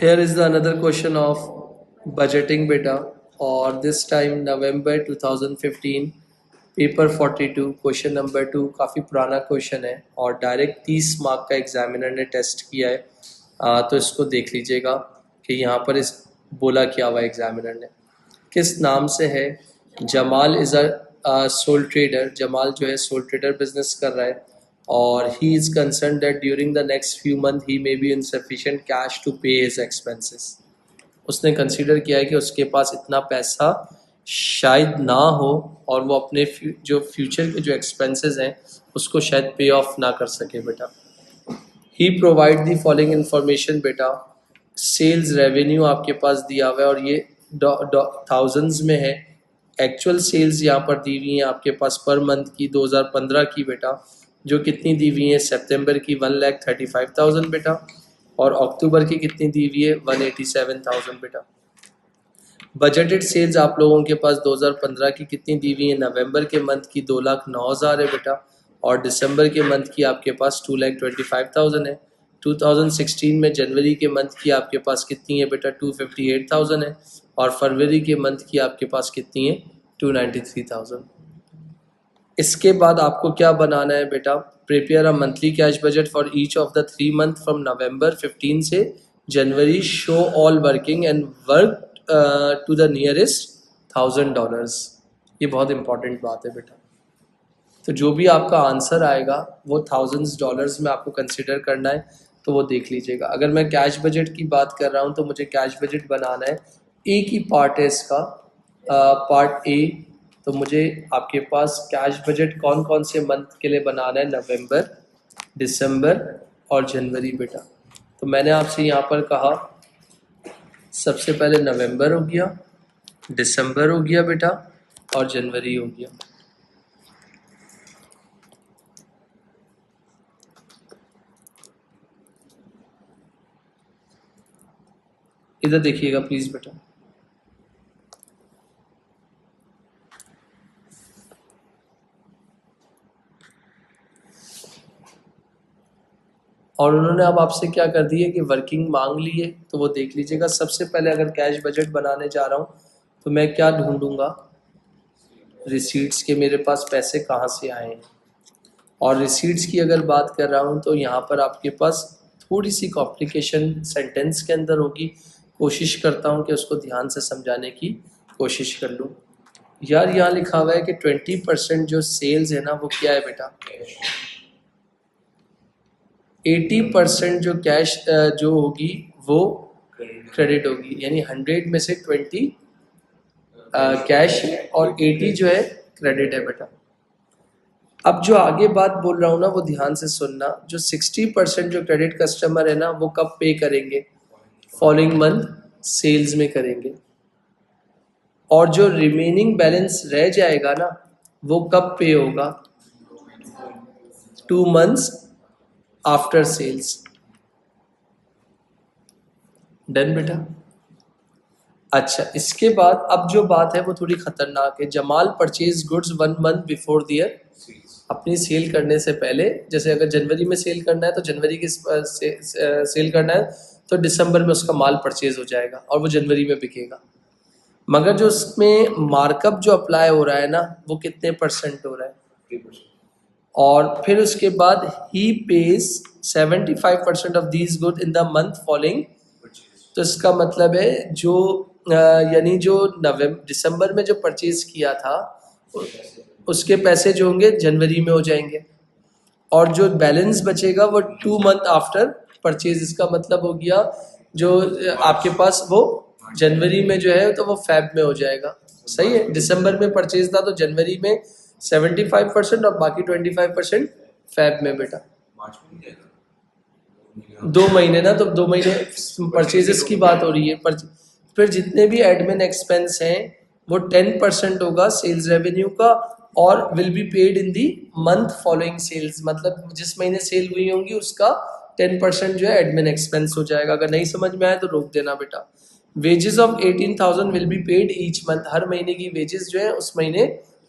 Here is the another question of budgeting beta, और this time November 2015 paper 42 question number 2 काफ़ी पुराना question है और डायरेक्ट 30 मार्क का एग्जामिनर ने टेस्ट किया है। तो इसको देख लीजिएगा कि यहाँ पर इस बोला क्या हुआ एग्जामिनर ने। किस नाम से है Jamal is a sole trader. Jamal जो है सोल ट्रेडर बिजनेस कर रहा है और he is concern that during the next few month he may be insufficient cash to pay his expenses. उसने कंसीडर किया है कि उसके पास इतना पैसा शायद ना हो और वो अपने जो फ्यूचर के जो एक्सपेंसेस हैं उसको शायद पे ऑफ ना कर सके बेटा। ही प्रोवाइड दी फॉलोइंग इंफॉर्मेशन बेटा। सेल्स रेवेन्यू आपके पास दिया हुआ है और ये थाउजेंड्स में है। एक्चुअल सेल्स यहाँ पर दी हुई हैं आपके पास पर मंथ की 2015 की बेटा, जो कितनी दी हुई है सितंबर की 1,35,000 बेटा, और अक्टूबर की कितनी दी हुई है 187,000 बेटा। बजटेड सेल्स आप लोगों के पास 2015 की कितनी दी हुई है नवंबर के मंथ की 2,09,000 है बेटा, और दिसंबर के मंथ की आपके पास 2,25,000 है। 2016 में जनवरी के मंथ की आपके पास कितनी है बेटा 258,000 है, और फरवरी के मंथ की आपके पास कितनी है 293,000। इसके बाद आपको क्या बनाना है बेटा, prepare a monthly cash budget for each of the 3 month from November 15 से जनवरी, show all working and work to the nearest $1,000। ये बहुत इंपॉर्टेंट बात है बेटा। तो जो भी आपका आंसर आएगा वो $1000 में आपको कंसिडर करना है, तो वो देख लीजिएगा। अगर मैं कैश बजट की बात कर रहा हूँ तो मुझे कैश बजट बनाना है, एक ही पार्ट है इसका, पार्ट ए। तो मुझे आपके पास कैश बजट कौन कौन से मंथ के लिए बनाना है, नवंबर, दिसंबर और जनवरी बेटा। तो मैंने आपसे यहाँ पर कहा सबसे पहले नवंबर हो गया, दिसंबर हो गया बेटा, और जनवरी हो गया। इधर देखिएगा प्लीज बेटा। और उन्होंने अब आपसे क्या कर दी है कि वर्किंग मांग ली है, तो वो देख लीजिएगा। सबसे पहले अगर कैश बजट बनाने जा रहा हूँ तो मैं क्या ढूंढूंगा, रिसीट्स के मेरे पास पैसे कहाँ से आए हैं। और रिसीट्स की अगर बात कर रहा हूँ तो यहाँ पर आपके पास थोड़ी सी कॉम्प्लिकेशन सेंटेंस के अंदर होगी। कोशिश करता हूँ कि उसको ध्यान से समझाने की कोशिश कर लूँ। यार यहाँ लिखा हुआ है कि 20% जो सेल्स है ना वो क्या है बेटा, 80% जो कैश जो होगी वो क्रेडिट होगी, यानी 100 में से 20 कैश है और 80 जो है क्रेडिट है बेटा। अब जो आगे बात बोल रहा हूँ ना वो ध्यान से सुनना। जो 60% जो क्रेडिट कस्टमर है ना वो कब पे करेंगे, फॉलोइंग मंथ सेल्स में करेंगे, और जो रिमेनिंग बैलेंस रह जाएगा ना वो कब पे होगा, 2 months आफ्टर सेल्स। डन बेटा। अच्छा, इसके बाद अब जो बात है वो थोड़ी खतरनाक है। Jamal purchase goods 1 month before their, अपनी सेल करने से पहले। जैसे अगर जनवरी में सेल करना है तो जनवरी की सेल करना है तो दिसंबर में उसका माल परचेज हो जाएगा और वो जनवरी में बिकेगा। मगर जो उसमें मार्कअप जो अप्लाई हो रहा है ना वो कितने % हो रहा है, 3%। और फिर उसके बाद ही pays 75% of these good in the month following. तो इसका मतलब है जो यानी जो दिसंबर में जो परचेज किया था उसके पैसे जो होंगे जनवरी में हो जाएंगे, और जो बैलेंस बचेगा वो 2 month आफ्टर परचेज। इसका मतलब हो गया जो आपके पास वो जनवरी में जो है तो वो फेब में हो जाएगा। सही है, दिसंबर में परचेज था तो जनवरी में 75% और बाकी 25% फेब में बेटा। 2 महीने ना, तो 2 महीने परचेजेस की बात हो रही है। फिर जितने भी एडमिन एक्सपेंस हैं वो 10% होगा सेल्स रेवेन्यू का, और will be paid in the month following sales. मतलब जिस महीने सेल हुई होंगी उसका 10% जो है एडमिन एक्सपेंस हो जाएगा। अगर नहीं समझ में आए तो रोक देना बेटा। Wages of 18,000 will be paid each month, हर महीने की वेजेस जो है उस महीने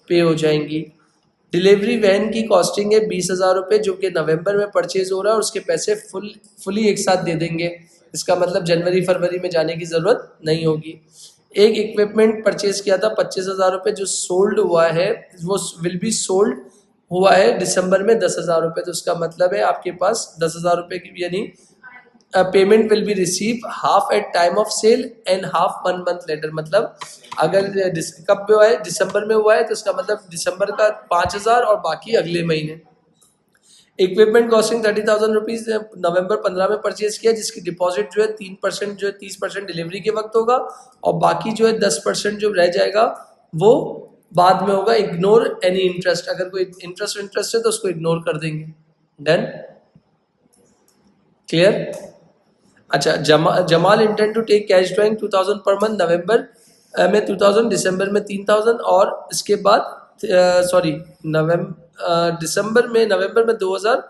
पे हो जाएंगी। डिलीवरी वैन की कॉस्टिंग है 20,000 रुपये, जो कि नवंबर में परचेज हो रहा है और उसके पैसे फुली एक साथ दे देंगे। इसका मतलब जनवरी फरवरी में जाने की ज़रूरत नहीं होगी। एक इक्विपमेंट परचेज किया था 25,000 रुपये, जो सोल्ड हुआ है वो विल बी सोल्ड हुआ है दिसंबर में 10,000 रुपये। तो उसका मतलब है आपके पास 10,000 रुपये की यानी payment will be receive half at time of sale and half 1 month later. मतलब अगर कब हुआ है, दिसंबर में हुआ है, तो उसका मतलब दिसंबर का 5,000 और बाकी अगले महीने। इक्विपमेंट कॉस्टिंग 30,000 रुपीज नवंबर 15 में परचेज किया, जिसकी डिपॉजिट जो है 3% जो है 30% डिलीवरी के वक्त होगा, और बाकी जो है 10% जो रह जाएगा वो बाद में होगा। इग्नोर एनी इंटरेस्ट, अगर कोई इंटरेस्ट है तो उसको इग्नोर कर देंगे। Done, clear? अच्छा, Jamal intend to take cash drawing 2,000 per month, नवंबर में 2,000, दिसंबर में 3,000, और इसके बाद सॉरी दिसंबर में 2,000,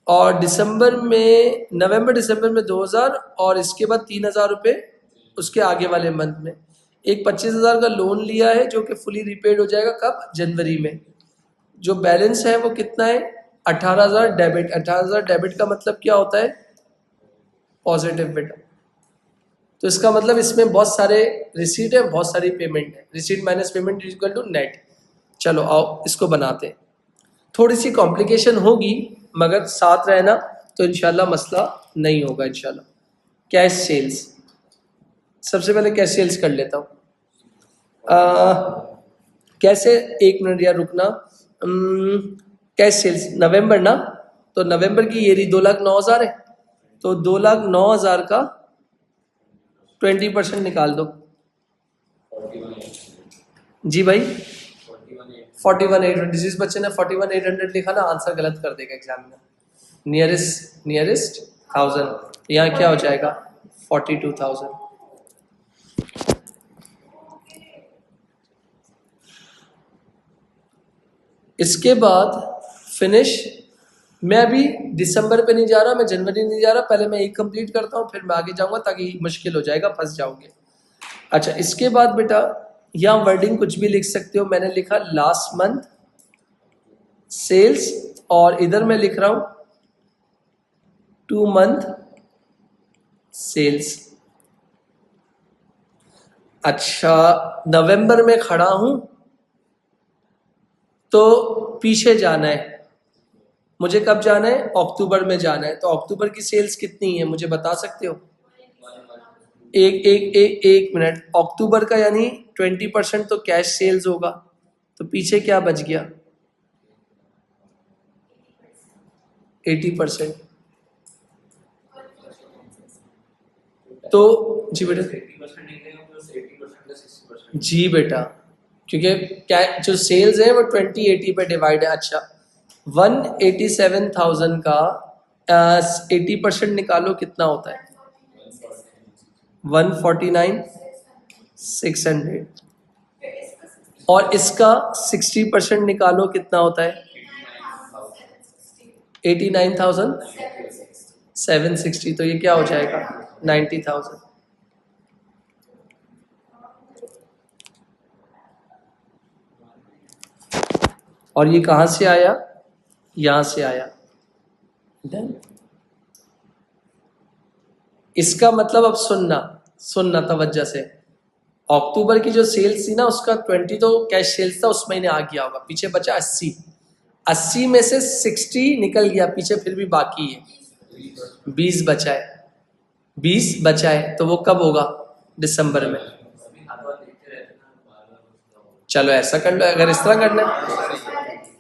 और नवंबर दिसंबर में 2,000, और इसके बाद 3,000 रुपये उसके आगे वाले मंथ में। एक 25,000 का लोन लिया है जो कि फुली रिपेड हो जाएगा कब? जनवरी में। जो बैलेंस है वो कितना है? 18,000 डेबिट। 18,000 डेबिट का मतलब क्या होता है? पॉजिटिव बेटा। तो इसका मतलब इसमें बहुत सारे रिसीट है, बहुत सारी पेमेंट है। Receipt minus payment is equal to net. चलो आओ इसको बनाते हैं। थोड़ी सी कॉम्प्लिकेशन होगी मगर साथ रहना तो इंशाल्लाह मसला नहीं होगा इंशाल्लाह। कैश सेल्स, सबसे पहले कैश सेल्स कर लेता हूँ। कैसे, एक मिनट यार रुकना। कैश सेल्स नवंबर ना, तो नवंबर की ये रही 2,09,000 है, तो 2,09,000 का 20% निकाल दो। जी भाई 41,800। जिस बच्चे ने 41,800 लिखा ना, आंसर गलत कर देगा एग्जाम में। नियरेस्ट 1,000, यहाँ क्या हो जाएगा? 42,000। इसके बाद फिनिश। मैं अभी दिसंबर पे नहीं जा रहा, मैं जनवरी नहीं जा रहा, पहले मैं एक कंप्लीट करता हूँ फिर मैं आगे जाऊंगा, ताकि मुश्किल हो जाएगा, फंस जाओगे। अच्छा, इसके बाद बेटा यहाँ वर्डिंग कुछ भी लिख सकते हो। मैंने लिखा लास्ट मंथ सेल्स, और इधर मैं लिख रहा हूं 2 मंथ सेल्स। अच्छा, नवंबर में खड़ा हूं तो पीछे जाना है, मुझे कब जाना है? अक्टूबर में जाना है। तो अक्टूबर की सेल्स कितनी है मुझे बता सकते हो? एक मिनट। अक्टूबर का यानी 20% तो कैश सेल्स होगा, तो पीछे क्या बच गया? 80%। तो जी बेटा, जी बेटा, क्योंकि क्या जो सेल्स है वो 20-80 पे डिवाइड है। अच्छा, 187,000 का 80% निकालो, कितना होता है? 149,600। और इसका 60% निकालो, कितना होता है? 89,760। तो ये क्या हो जाएगा? 90,000। और ये कहाँ से आया? यहाँ से आया। डन। इसका मतलब अब सुनना तवज्जो से। अक्टूबर की जो सेल्स थी ना, उसका 20 तो कैश सेल्स था, उस महीने आ गया होगा, पीछे बचा 80। 80 में से 60 निकल गया, पीछे फिर भी बाकी है 20 बचा है। 20 बचा है, तो वो कब होगा? दिसंबर में। चलो ऐसा कर लो, अगर इस तरह करना है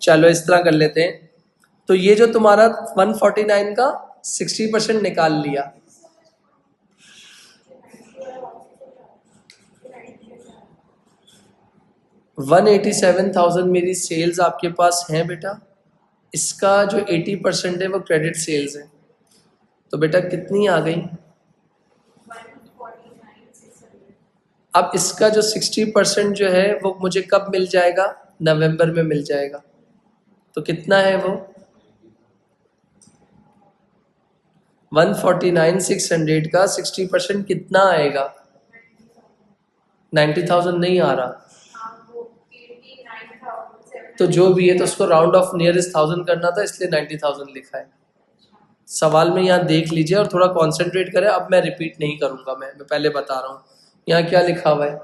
चलो इस तरह कर लेते हैं। तो ये जो तुम्हारा 149 का 60% निकाल लिया, $187,000 मेरी सेल्स आपके पास हैं बेटा। इसका जो 80% है वो क्रेडिट सेल्स है, तो बेटा कितनी आ गई? अब इसका जो 60% जो है वो मुझे कब मिल जाएगा? नवंबर में मिल जाएगा। तो कितना है वो? 149,600 का 60% कितना आएगा? 90,000 नहीं आ रहा, तो जो भी है तो उसको राउंड ऑफ नियरेस्ट 1,000 करना था, इसलिए 90,000 लिखा है। सवाल में यहाँ देख लीजिए और थोड़ा कंसंट्रेट करें। अब मैं रिपीट नहीं करूँगा, मैं पहले बता रहा हूँ। यहाँ क्या लिखा हुआ है,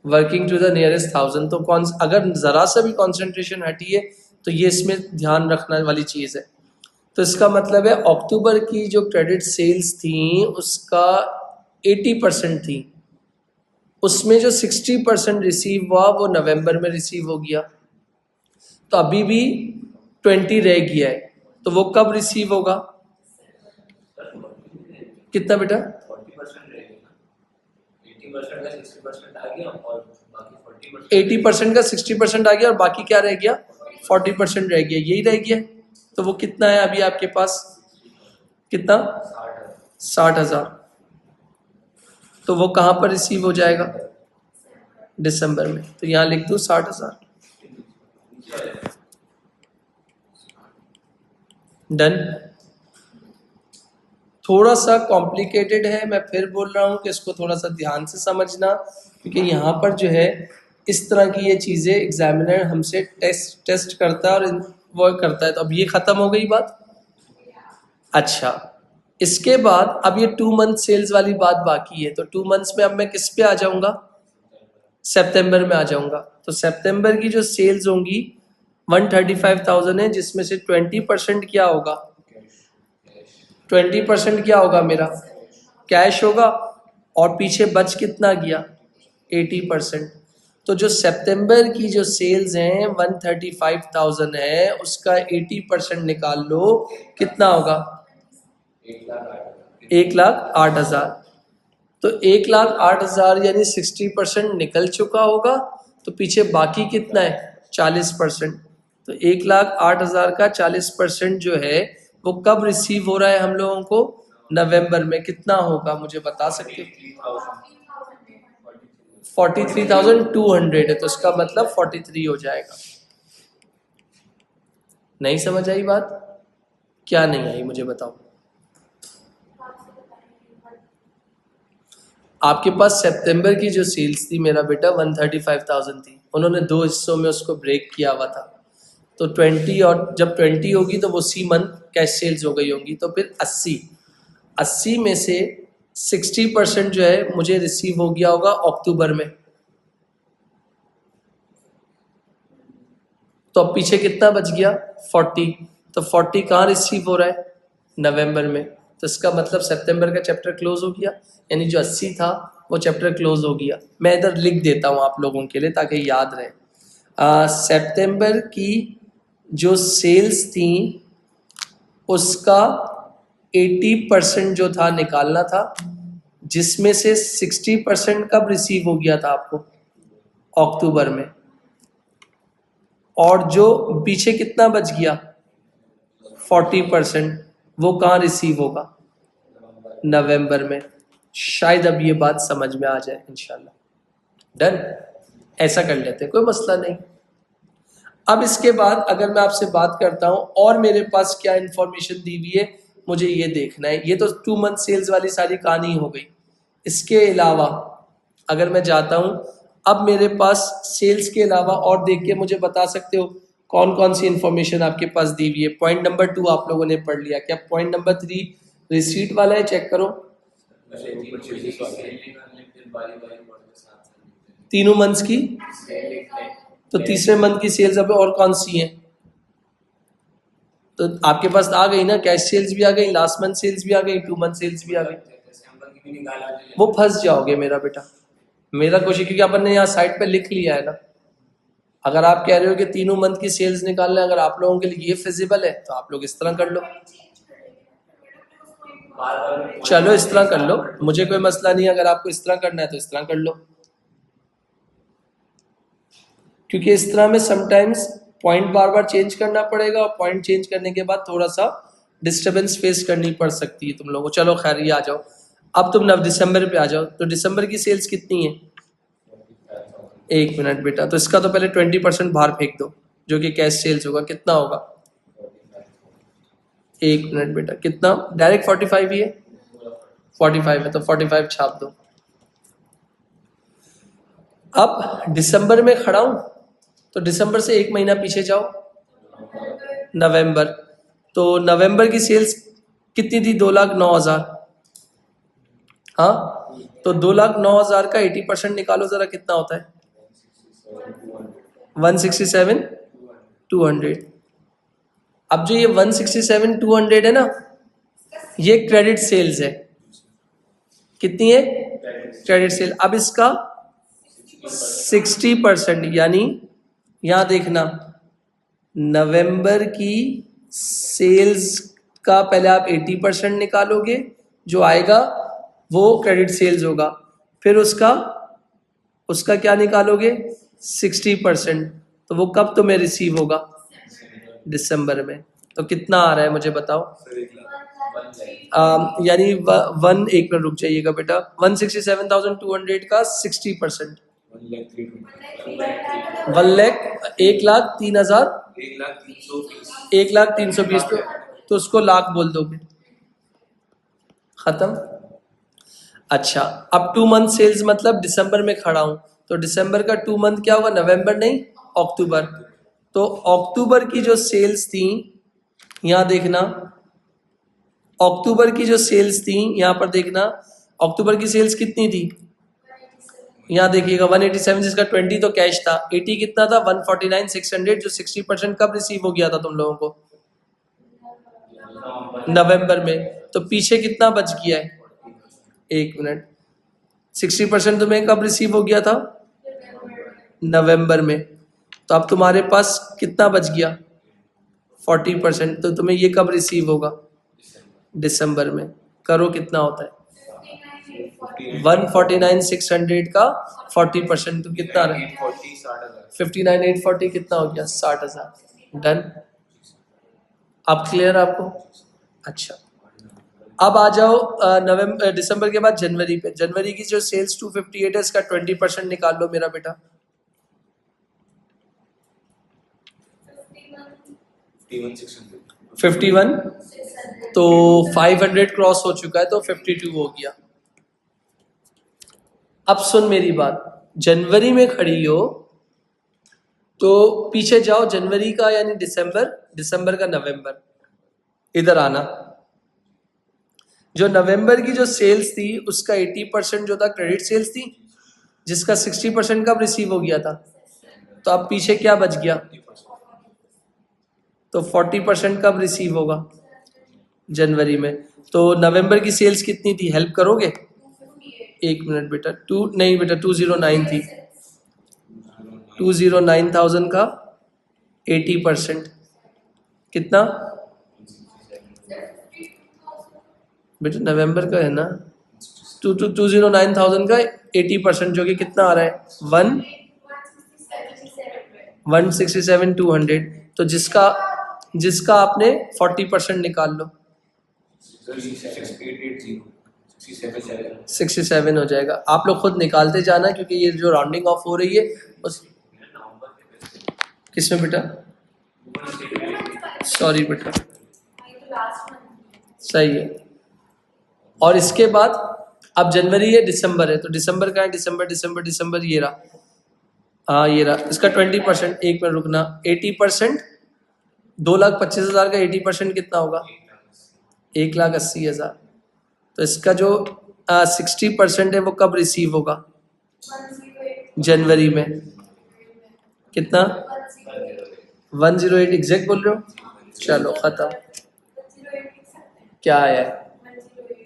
वर्किंग टू द नियरेस्ट 1000। तो कौन, अगर ज़रा सा भी कंसंट्रेशन हटी है तो ये इसमें ध्यान रखने वाली चीज़ है। तो इसका मतलब है अक्टूबर की जो क्रेडिट सेल्स थी उसका 80% थी, उसमें जो 60% रिसीव हुआ वो नवंबर में रिसीव हो गया, तो अभी भी 20 रह गया है। तो वो कब रिसीव होगा, कितना बेटा? 80% का 60% आ गया और बाकी क्या रह गया, 40% रह गया, यही रह गया। तो वो कितना है अभी आपके पास, कितना, 60,000। तो वो कहाँ पर रिसीव हो जाएगा, दिसंबर में। तो यहाँ लिख दो 60,000। डन। थोड़ा सा कॉम्प्लिकेटेड है, मैं फिर बोल रहा हूँ कि इसको थोड़ा सा ध्यान से समझना, क्योंकि यहाँ पर जो है इस तरह की ये चीज़ें एग्जामिनर हमसे टेस्ट करता है और वो करता है। तो अब ये ख़त्म हो गई बात। अच्छा, इसके बाद अब ये 2 मंथ सेल्स वाली बात बाकी है। तो 2 मंथ्स में अब मैं किस पे आ जाऊँगा, सितंबर में आ जाऊँगा। तो सितंबर की जो सेल्स होंगी 135,000 है, जिसमें से 20% क्या होगा, 20% क्या होगा मेरा, कैश होगा, और पीछे बच कितना गया, 80%। तो जो सितंबर की जो सेल्स हैं 135,000 है, उसका 80% निकाल लो, कितना होगा, 1,08,000। तो 1,08,000 यानी 60% निकल चुका होगा। तो पीछे बाकी कितना है, 40%। तो 1,08,000 का 40% जो है वो कब रिसीव हो रहा है हम लोगों को, नवंबर में। कितना होगा मुझे बता सकते हो, 43,200 है, तो इसका मतलब 43 हो जाएगा। नहीं समझ आई बात, क्या नहीं आई मुझे बताओ। आपके पास सितंबर की जो सेल्स थी मेरा बेटा 135,000 थी, उन्होंने 2 हिस्सों में उसको ब्रेक किया हुआ था। तो 20, और जब 20 होगी तो वो उसी मंथ कैश सेल्स हो गई होंगी। तो फिर 80 में से 60% जो है मुझे रिसीव हो गया होगा अक्टूबर में। तो अब पीछे कितना बच गया, 40। तो 40 कहाँ रिसीव हो रहा है, नवंबर में। तो इसका मतलब सितंबर का चैप्टर क्लोज हो गया, यानी जो 80 था वो चैप्टर क्लोज हो गया। मैं इधर लिख देता हूँ आप लोगों के लिए ताकि याद रहे। सितंबर की जो सेल्स थी उसका 80% जो था निकालना था, जिसमें से 60% कब रिसीव हो गया था आपको, अक्टूबर में। और जो पीछे कितना बच गया, 40%, वो कहाँ रिसीव होगा, नवंबर में। शायद अब ये बात समझ में आ जाए इंशाल्लाह। डन, ऐसा कर लेते हैं, कोई मसला नहीं। अब इसके बाद अगर मैं आपसे बात करता हूं और मेरे पास क्या इंफॉर्मेशन दी हुई है, मुझे ये देखना है। ये तो 2 मंथ सेल्स वाली सारी कहानी हो गई। इसके अलावा अगर मैं जाता हूं, अब मेरे पास सेल्स के अलावा और देख के मुझे बता सकते हो कौन कौन सी इंफॉर्मेशन आपके पास दी हुई है। पॉइंट नंबर 2 आप लोगों ने पढ़ लिया, क्या पॉइंट नंबर 3 रिसीट वाला है, चेक करो। तीनों मंथ्स की, तो तीसरे मंथ की सेल्स अब और कौन सी हैं, तो आपके पास आ गई ना, कैश सेल्स भी आ गई, लास्ट मंथ सेल्स भी आ गई, 2 मंथ सेल्स भी आ गई। वो फंस जाओगे मेरा बेटा, मेरा कोशिश, क्योंकि अपन ने यहाँ साइड पे लिख लिया है ना। अगर आप कह रहे हो कि तीनों मंथ की सेल्स निकालना, अगर आप लोगों के लिए ये फिजिबल है तो आप लोग इस तरह कर लो। चलो इस तरह कर लो, मुझे कोई मसला नहीं। अगर आपको इस तरह करना है तो इस तरह कर लो, क्योंकि इस तरह में समटाइम्स पॉइंट बार बार चेंज करना पड़ेगा, और पॉइंट चेंज करने के बाद थोड़ा सा डिस्टर्बेंस फेस करनी पड़ सकती है तुम लोगों को। चलो खैर, ये आ जाओ। अब तुम दिसंबर पे आ जाओ। तो दिसंबर की सेल्स कितनी है, 1 मिनट बेटा। तो इसका तो पहले 20% बाहर फेंक दो, जो कि कैश सेल्स होगा। कितना होगा, 1 मिनट बेटा, कितना, डायरेक्ट 45 ही है, 45 है तो 45 छाप दो। अब दिसंबर में खड़ा हूं, तो दिसंबर से 1 महीना पीछे जाओ, नवंबर। तो नवंबर की सेल्स कितनी थी? 2,09,000। हाँ, तो 2,09,000 का 80% निकालो जरा, कितना होता है? 167,200। अब जो ये 167,200 है ना, ये क्रेडिट सेल्स है। कितनी है? Credit sale. अब इसका 60%, यानी यहां देखना, नवंबर की सेल्स का पहले आप 80% निकालोगे, जो आएगा वो क्रेडिट सेल्स होगा। फिर उसका क्या निकालोगे? 60%। तो वो कब तुम्हें रिसीव होगा? दिसंबर में। तो कितना आ रहा है मुझे बताओ? यानी एक मिनट रुक जाइएगा बेटा। 167,200 का 60%, 1,03,000, 1,03,20। तो उसको लाख बोल दोगे, खत्म। अच्छा, अब 2 मंथ सेल्स मतलब दिसंबर में खड़ा हूं, तो दिसंबर का 2 मंथ क्या होगा? नवंबर नहीं, अक्टूबर। तो अक्टूबर की जो सेल्स थी, यहां देखना, अक्टूबर की जो सेल्स थी, यहां पर देखना, अक्टूबर की सेल्स कितनी थी? यहां देखिएगा 187, जिसका 20 तो कैश था। 80 कितना था? 149,600, जो 60% कब रिसीव हो गया था तुम लोगों को? नवंबर में। तो पीछे कितना बच गया है? एक मिनट, 60% तुम्हें कब रिसीव हो गया था? नवंबर में। तो अब तुम्हारे पास कितना बच गया? 40%। तो तुम्हें ये कब रिसीव होगा? दिसंबर में। करो, कितना होता है? 149,600 का 40%, तो कितना रहा? 59,840, कितना हो गया? 60,000। डन। अब क्लियर आपको? अच्छा, अब आ जाओ नवंबर दिसंबर के बाद जनवरी पे। जनवरी की जो सेल्स 258 है, इसका 20% निकाल लो मेरा बेटा। 51, तो 500 क्रॉस हो चुका है, तो 52 हो गया। अब सुन मेरी बात, जनवरी में खड़ी हो तो पीछे जाओ, जनवरी का यानी दिसंबर, दिसंबर का नवंबर, इधर आना। जो नवंबर की जो सेल्स थी, उसका 80% जो था क्रेडिट सेल्स थी, जिसका 60% कब रिसीव हो गया था? तो अब पीछे क्या बच गया? तो 40% कब रिसीव होगा? जनवरी में। तो नवंबर की सेल्स कितनी थी? हेल्प करोगे? एक मिनट बेटा, 2 नहीं बेटा, 209 थी। 209,000 का 80% कितना? बेटा नवंबर का है ना, 209,000 का 80%, जो कि कितना आ रहा है? 167,200। तो जिसका आपने 40% निकाल लो, 67 हो जाएगा। आप लोग खुद निकालते जाना, क्योंकि ये जो राउंडिंग ऑफ हो रही है उस किसमें बेटा? सॉरी बेटा, सही है। और इसके बाद अब जनवरी है, दिसंबर है, तो दिसंबर का है, दिसंबर दिसंबर दिसंबर, ये रहा। हाँ ये रहा, इसका 20%। एक मिनट रुकना, 80%, 2,25,000 का 80% कितना होगा? 1,80,000। तो इसका जो 60% है वो कब रिसीव होगा? जनवरी में। कितना? 108 एग्जैक्ट बोल रहे हो? चलो खत्म। क्या आया है?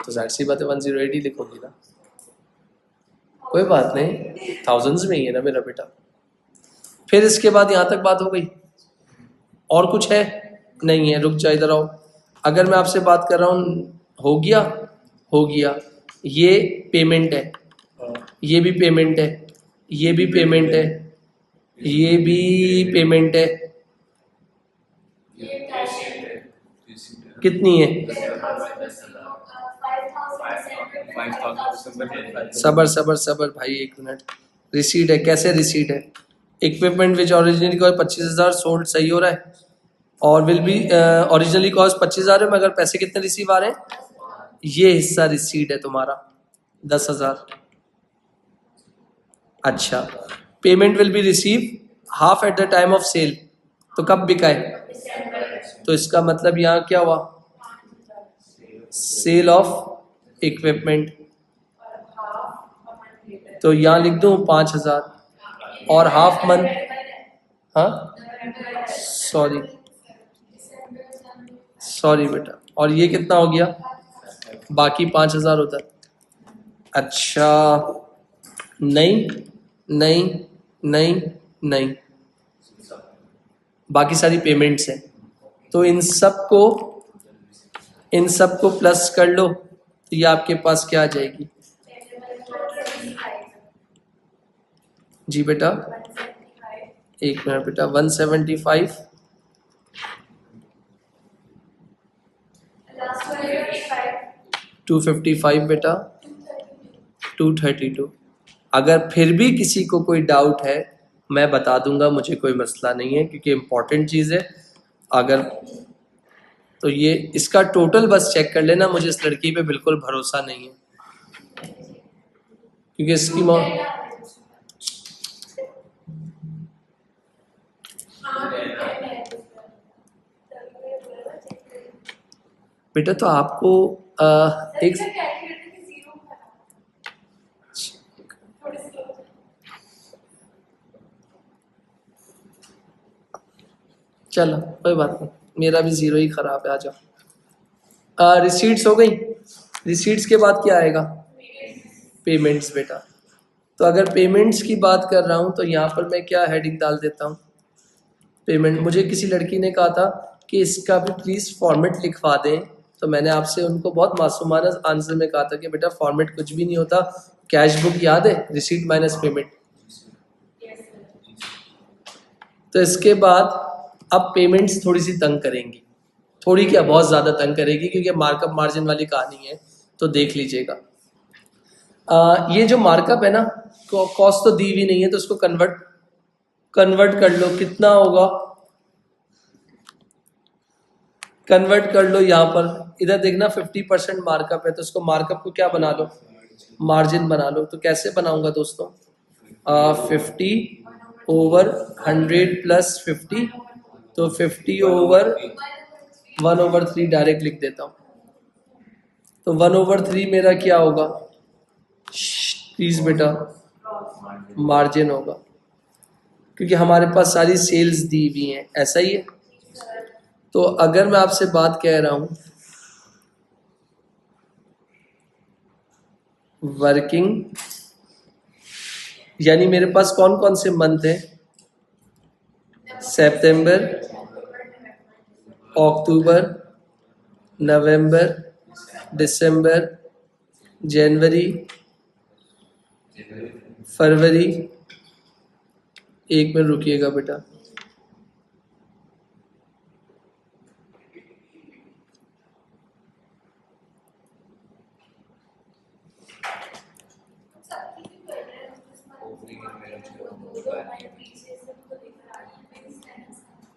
तो जाहिर सी बात है 108 ही लिखोगी ना, कोई बात नहीं, थाउजेंड्स में ही है ना मेरा बेटा। फिर इसके बाद यहाँ तक बात हो गई, और कुछ है? नहीं है, रुक जा, इधर आओ। अगर मैं आपसे बात कर रहा हूँ, हो गया, हो गया, ये पेमेंट है, ये भी पेमेंट है, ये भी पेमेंट है, ये भी पेमेंट है, कितनी है? सबर सबर सबर भाई, एक मिनट। रिसीट है, कैसे रिसीट है? इक्विपमेंट विच ओरिजिनली कॉस्ट 25,000 सोल्ड, सही हो रहा है, और विल बी ओरिजिनली कॉस्ट 25,000 है, मगर पैसे कितने रिसीव आ रहे हैं? ये हिस्सा रिसीट है तुम्हारा 10,000। अच्छा, payment will be receive half at the time of sale, तो कब बिका है? तो इसका मतलब यहाँ क्या हुआ, सेल ऑफ इक्विपमेंट। तो यहाँ लिख दूँ 5,000 और हाफ मंथ, हाँ सॉरी सॉरी बेटा, और ये कितना हो गया, बाकी 5,000 होता है। अच्छा नहीं नहीं नहीं नहीं, बाकी सारी पेमेंट्स हैं, तो इन सब को प्लस कर लो, तो ये आपके पास क्या आ जाएगी जी बेटा, एक मिनट बेटा, 175 255 बेटा 232। अगर फिर भी किसी को कोई डाउट है मैं बता दूंगा, मुझे कोई मसला नहीं है, क्योंकि इम्पोर्टेंट चीज़ है। अगर तो ये इसका टोटल बस चेक कर लेना, मुझे इस लड़की पे बिल्कुल भरोसा नहीं है, क्योंकि इसकी बेटा तो आपको एक चलो कोई बात नहीं, मेरा भी ज़ीरो ही ख़राब है, आ जाओ। रिसीट्स हो गई, रिसीट्स के बाद क्या आएगा, पेमेंट्स बेटा। तो अगर पेमेंट्स की बात कर रहा हूँ तो यहाँ पर मैं क्या हेडिंग डाल देता हूँ, पेमेंट। मुझे किसी लड़की ने कहा था कि इसका भी प्लीज़ फॉर्मेट लिखवा दें, तो मैंने आपसे उनको बहुत मासूमाना आंसर में कहा था कि बेटा फॉर्मेट कुछ भी नहीं होता, कैश बुक याद है, रिसीट माइनस पेमेंट। तो इसके बाद अब पेमेंट्स थोड़ी सी तंग करेंगी, थोड़ी क्या बहुत ज़्यादा तंग करेगी, क्योंकि मार्कअप मार्जिन वाली कहानी है, तो देख लीजिएगा। ये जो मार्कअप है ना, कॉस्ट तो दी हुई नहीं है, तो उसको कन्वर्ट कर लो, कितना होगा, कन्वर्ट कर लो। यहाँ पर इधर देखना 50% मार्कअप है, तो उसको मार्कअप को क्या बना लो, मार्जिन बना लो। तो कैसे बनाऊंगा दोस्तों, 50/100 प्लस 50, तो 50/1/3 डायरेक्ट लिख देता हूँ। तो 1/3 मेरा क्या होगा, प्लीज बेटा मार्जिन होगा, क्योंकि हमारे पास सारी सेल्स दी हुई हैं, ऐसा ही है। तो अगर मैं आपसे बात कह रहा हूँ वर्किंग, यानी मेरे पास कौन कौन से मंथ हैं, सितंबर, अक्टूबर, नवंबर, दिसंबर, जनवरी, फरवरी, एक मिनट रुकिएगा बेटा,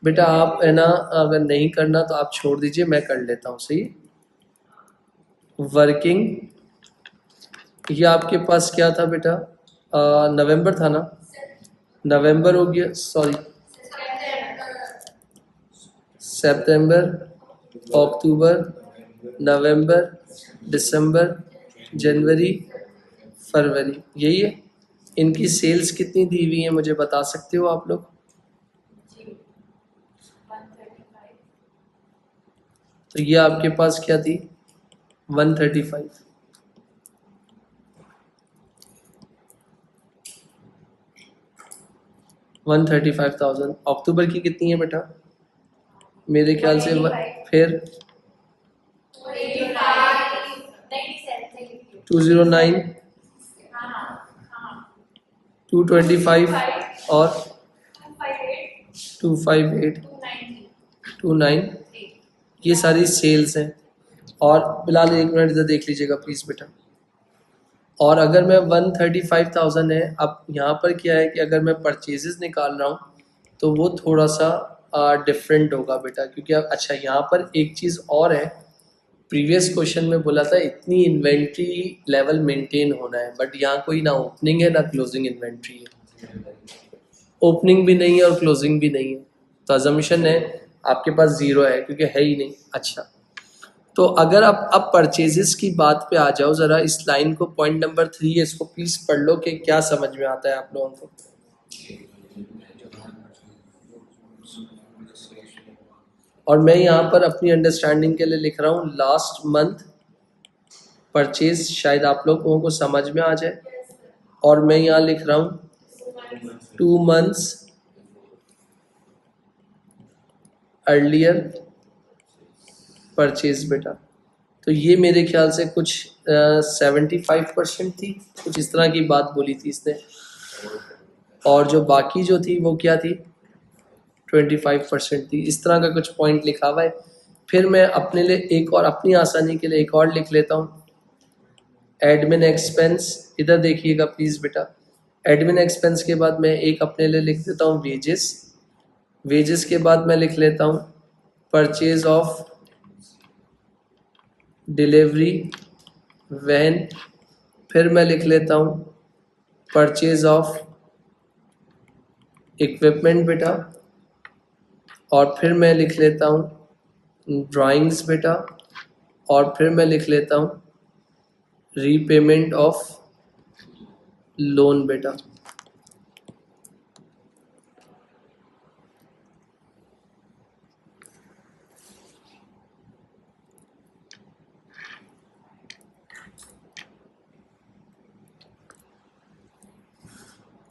बेटा आप है ना, अगर नहीं करना तो आप छोड़ दीजिए, मैं कर लेता हूँ, सही। वर्किंग, ये आपके पास क्या था बेटा, नवंबर था ना, नवंबर हो गया, सॉरी सितंबर, अक्टूबर, नवंबर, दिसंबर, जनवरी, फरवरी, यही है। इनकी सेल्स कितनी दी हुई है मुझे बता सकते हो आप लोग, तो ये आपके पास क्या थी 135, $135,000। अक्टूबर की कितनी है बेटा, मेरे ख्याल से फिर 209, 225 और 258, 29, ये सारी सेल्स हैं। और फिलहाल एक मिनट इधर देख लीजिएगा प्लीज़ बेटा। और अगर मैं 135,000 है, अब यहाँ पर क्या है कि अगर मैं परचेजेस निकाल रहा हूँ तो वो थोड़ा सा डिफरेंट होगा बेटा, क्योंकि अब अच्छा यहाँ पर एक चीज़ और है, प्रीवियस क्वेश्चन में बोला था इतनी इन्वेंट्री लेवल मेंटेन होना है, बट यहाँ कोई ना ओपनिंग है ना क्लोजिंग इन्वेंट्री है, ओपनिंग भी नहीं है और क्लोजिंग भी नहीं है। तो अजम्पशन है आपके पास 0 है क्योंकि है ही नहीं। अच्छा, तो अगर आप अब परचेजेस की बात पे आ जाओ, ज़रा इस लाइन को पॉइंट नंबर 3 है, इसको प्लीज़ पढ़ लो कि क्या समझ में आता है आप लोगों को। और मैं यहाँ पर अपनी अंडरस्टैंडिंग के लिए लिख रहा हूँ लास्ट मंथ परचेज, शायद आप लोगों को समझ में आ जाए। और मैं यहाँ लिख रहा हूँ 2 months अर्लियर परचेज बेटा। तो ये मेरे ख्याल से कुछ 75% थी, कुछ इस तरह की बात बोली थी इसने। और जो बाकी जो थी वो क्या थी, 25% थी। इस तरह का कुछ पॉइंट लिखा हुआ है। फिर मैं अपने लिए एक और, अपनी आसानी के लिए एक और लिख लेता हूँ, एडमिन एक्सपेंस। इधर देखिएगा प्लीज़ बेटा, एडमिन एक्सपेंस के बाद मैं एक अपने लिए लिख देता हूँ वेजेस। वेजेस के बाद मैं लिख लेता हूँ परचेज ऑफ डिलीवरी वैन। फिर मैं लिख लेता हूँ परचेज ऑफ इक्विपमेंट बेटा। और फिर मैं लिख लेता हूँ ड्राइंग्स बेटा। और फिर मैं लिख लेता हूँ रीपेमेंट ऑफ लोन बेटा।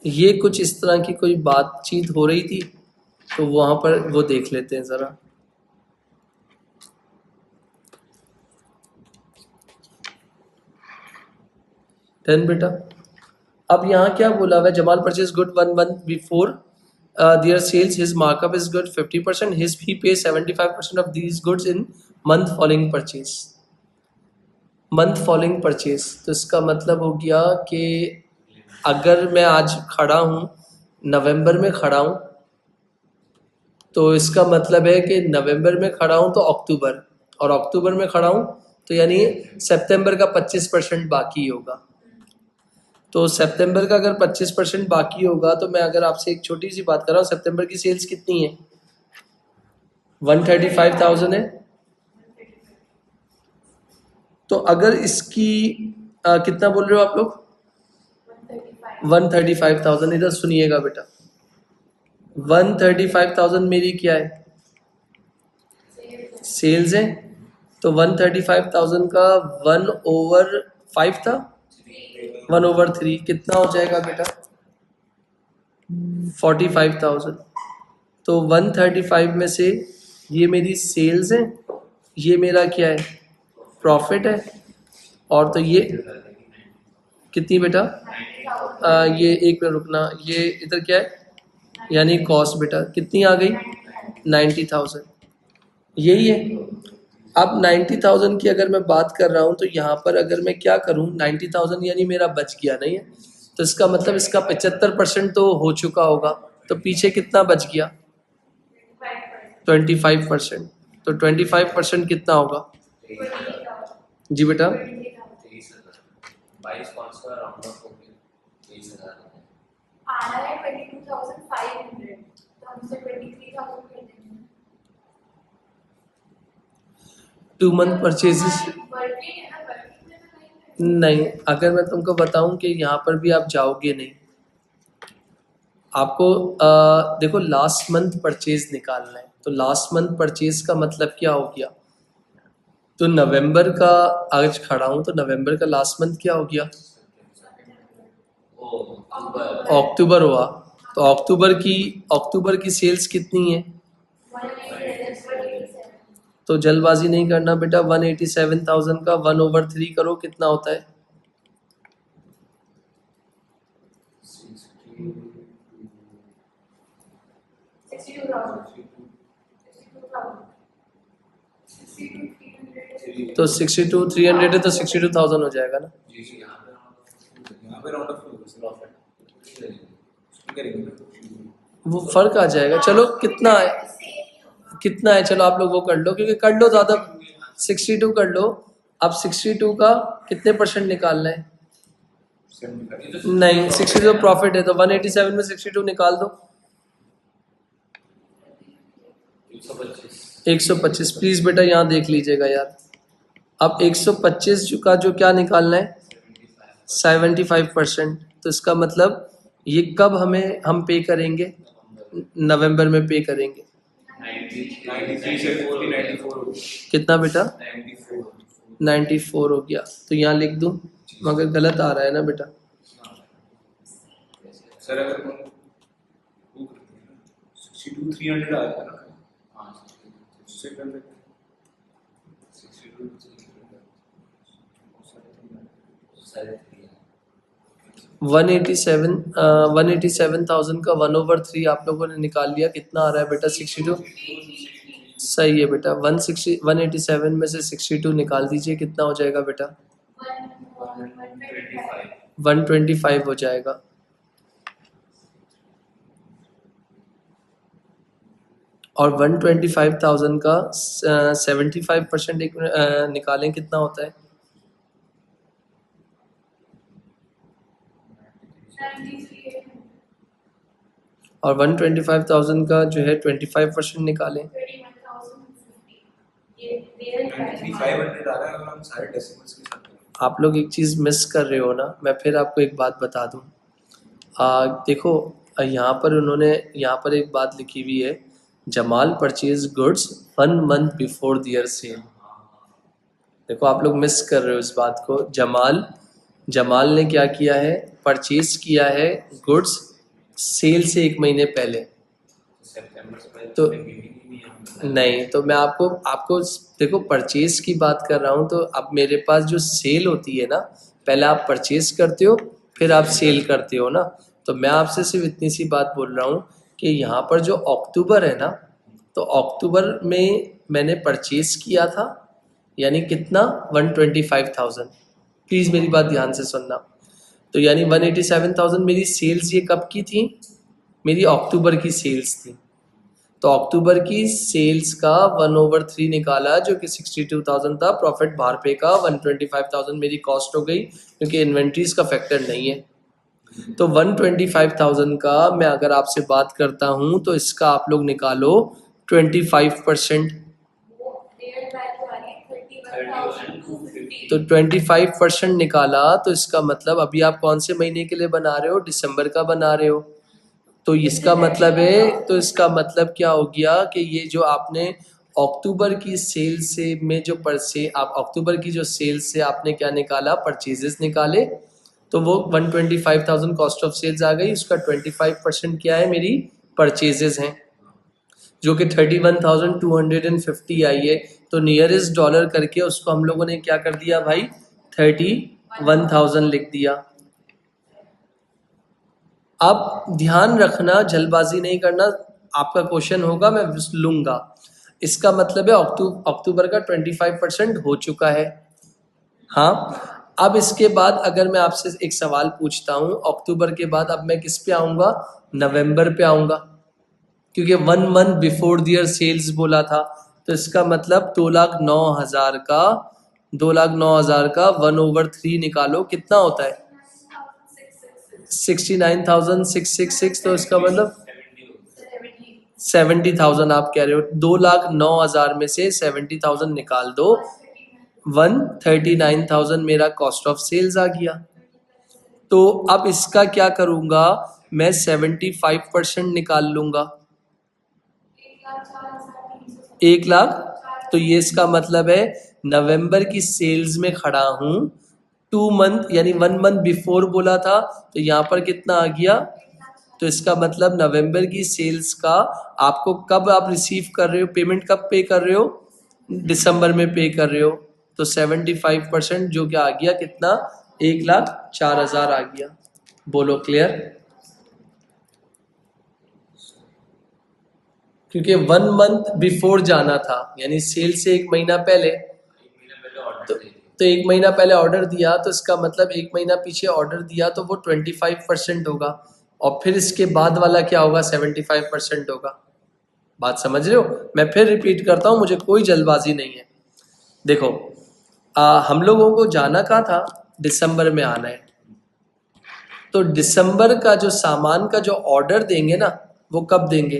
ये कुछ इस तरह की कोई बातचीत हो रही थी, तो वहाँ पर वो देख लेते हैं ज़रा। डन बेटा। अब यहाँ क्या बोला हुआ है, Jamal purchase good 1 month before their sales, his markup is good 50%, he pays 75% of these goods in month following purchase। Month following purchase, तो इसका मतलब हो गया कि अगर मैं आज खड़ा हूँ नवंबर में खड़ा हूँ, तो इसका मतलब है कि नवंबर में खड़ा हूँ तो अक्टूबर, और अक्टूबर में खड़ा हूँ तो यानी सितंबर का 25% बाकी होगा। तो सितंबर का अगर 25% बाकी होगा, तो मैं अगर आपसे एक छोटी सी बात कर रहा हूँ, सितंबर की सेल्स कितनी है, 135,000 है। तो अगर इसकी कितना बोल रहे हो आप लोग, 135,000। इधर सुनिएगा बेटा, 135,000 मेरी क्या है, सेल्स है। तो 135,000 का 1/5 था, 1/3 कितना हो जाएगा बेटा, 45,000। तो 135 में से ये मेरी सेल्स है, ये मेरा क्या है, प्रॉफिट है। और तो ये कितनी बेटा, ये एक मिनट रुकना, ये इधर क्या है, यानी कॉस्ट बेटा कितनी आ गई, 90,000। यही है। अब 90,000 की अगर मैं बात कर रहा हूँ, तो यहाँ पर अगर मैं क्या करूँ, 90,000 यानी मेरा बच गया नहीं है, तो इसका मतलब इसका 75% तो हो चुका होगा, तो पीछे कितना बच गया, 25%। तो 25% कितना होगा जी बेटा, 2 month परचेजेस नहीं। अगर मैं तुमको बताऊं कि यहाँ पर भी आप जाओगे नहीं, आपको देखो लास्ट मंथ परचेज निकालना है, तो लास्ट मंथ परचेज का मतलब क्या हो गया, तो नवंबर का आज खड़ा हूँ, तो नवंबर का लास्ट मंथ क्या हो गया, अक्टूबर हुआ। तो अक्टूबर की सेल्स कितनी है, तो जल्दबाजी नहीं करना बेटा, 187,000 का 1/3 करो, कितना होता है, 62,000। तो 62,300 है, तो 62,000 हो जाएगा ना। वो फर्क आ जाएगा, चलो कितना है, कितना है, चलो आप लोग वो कर लो, क्योंकि कर लो ज़्यादा, 62 कर लो। अब 62 का कितने % निकालना है, नहीं 62 प्रॉफिट है, तो 187 में 62 निकाल दो, 125। प्लीज बेटा यहाँ देख लीजिएगा यार। अब 125 का जो क्या निकालना है, 75%। तो इसका मतलब ये कब हम पे करेंगे, नवंबर में पे करेंगे। 93 से 94 कितना बेटा, 94 हो गया। तो यहाँ लिख दूं, मगर गलत आ रहा है ना बेटा। सर अगर 62,300 आ जाता ना, उससे कर लेते 187,000 का 1/3 आप लोगों ने निकाल लिया। कितना आ रहा है बेटा, 62। सही है बेटा। 187 में से 62 निकाल दीजिए, कितना हो जाएगा बेटा, 125 हो जाएगा। और 125,000 का 75% निकालें, कितना होता है, 93। और 125,000 का जो है 25% निकालें। 21,050। ये मेरा ही 93,500 आ रहा है अगर हम सारे डेसिमल्स के साथ करें। आप लोग एक चीज़ मिस कर रहे हो ना, मैं फिर आपको एक बात बता दूं। देखो, यहाँ पर उन्होंने यहाँ पर एक बात लिखी हुई है, Jamal purchase goods 1 month before their sale. देखो आप लोग मिस कर रहे हो इस बात को। जमाल ने क्या किया है, परचेज किया है गुड्स सेल से 1 महीने पहले। तो नहीं, तो मैं आपको देखो परचेज की बात कर रहा हूँ। तो अब मेरे पास जो सेल होती है ना, पहले आप परचेज करते हो फिर आप सेल करते हो ना। तो मैं आपसे सिर्फ इतनी सी बात बोल रहा हूँ कि यहाँ पर जो अक्टूबर है ना, तो अक्टूबर में मैंने परचेज किया था, यानी कितना, 125,000। प्लीज़ मेरी बात ध्यान से सुनना। तो यानी 187,000 मेरी सेल्स ये कब की थी, मेरी अक्टूबर की सेल्स थी। तो अक्टूबर की सेल्स का 1/3 निकाला, जो कि 62,000 था। प्रॉफिट बाहर पे का 125,000 मेरी कॉस्ट हो गई, क्योंकि इन्वेंट्रीज का फैक्टर नहीं है। तो 125,000 का मैं अगर आपसे बात करता हूं, तो इसका आप लोग निकालो 25%। वो रियल वैल्यू आ रही है 31,250। तो 25% निकाला, तो इसका मतलब अभी आप कौन से महीने के लिए बना रहे हो, दिसंबर का बना रहे हो। तो इसका मतलब है, तो इसका मतलब क्या हो गया कि ये जो आपने अक्टूबर की सेल से में जो आप अक्टूबर की जो सेल से आपने क्या निकाला, परचेजेस निकाले। तो वो 125,000 कॉस्ट ऑफ सेल्स आ गई। उसका 25% क्या है, मेरी परचेजेस हैं, जो कि 31,250 आई है। तो नियरेस्ट डॉलर करके उसको हम लोगों ने क्या कर दिया भाई, 31,000 लिख दिया। अब ध्यान रखना, जल्दबाजी नहीं करना। आपका क्वेश्चन होगा, मैं लूंगा। इसका मतलब है अक्टूबर का 25% हो चुका है। हाँ, अब इसके बाद अगर मैं आपसे एक सवाल पूछता हूँ, अक्टूबर के बाद अब मैं किस पे आऊँगा, नवंबर पे आऊँगा, क्योंकि 1 month बिफोर दियर सेल्स बोला था। तो इसका मतलब 2,09,000 का 2,09,000 का 1/3 निकालो, कितना होता है, 69,666। तो इसका मतलब 70,000 आप कह रहे हो। 2,09,000 में से 70,000 निकाल दो, 139,000 मेरा कॉस्ट ऑफ सेल्स आ गया। तो अब इसका क्या करूंगा, मैं 75% निकाल लूंगा, 1,00,000। तो ये इसका मतलब है नवंबर की सेल्स में खड़ा हूं, 2 month यानी 1 month बिफोर बोला था। तो यहाँ पर कितना आ गया, तो इसका मतलब नवंबर की सेल्स का आपको कब आप रिसीव कर रहे हो, पेमेंट कब पे कर रहे हो, दिसंबर में पे कर रहे हो। तो 75% जो क्या आ गया, कितना, 1,04,000 आ गया। बोलो क्लियर। क्योंकि 1 month बिफोर जाना था, यानी सेल से 1 महीना पहले। तो 1 महीना पहले ऑर्डर दिया, तो इसका मतलब 1 महीना पीछे ऑर्डर दिया, तो वो 25% होगा। और फिर इसके बाद वाला क्या होगा, 75% होगा। बात समझ रहे हो। मैं फिर रिपीट करता हूँ, मुझे कोई जल्दबाजी नहीं है। देखो, हम लोगों को जाना कहाँ था, दिसंबर में आना है। तो दिसंबर का जो सामान का जो ऑर्डर देंगे ना, वो कब देंगे,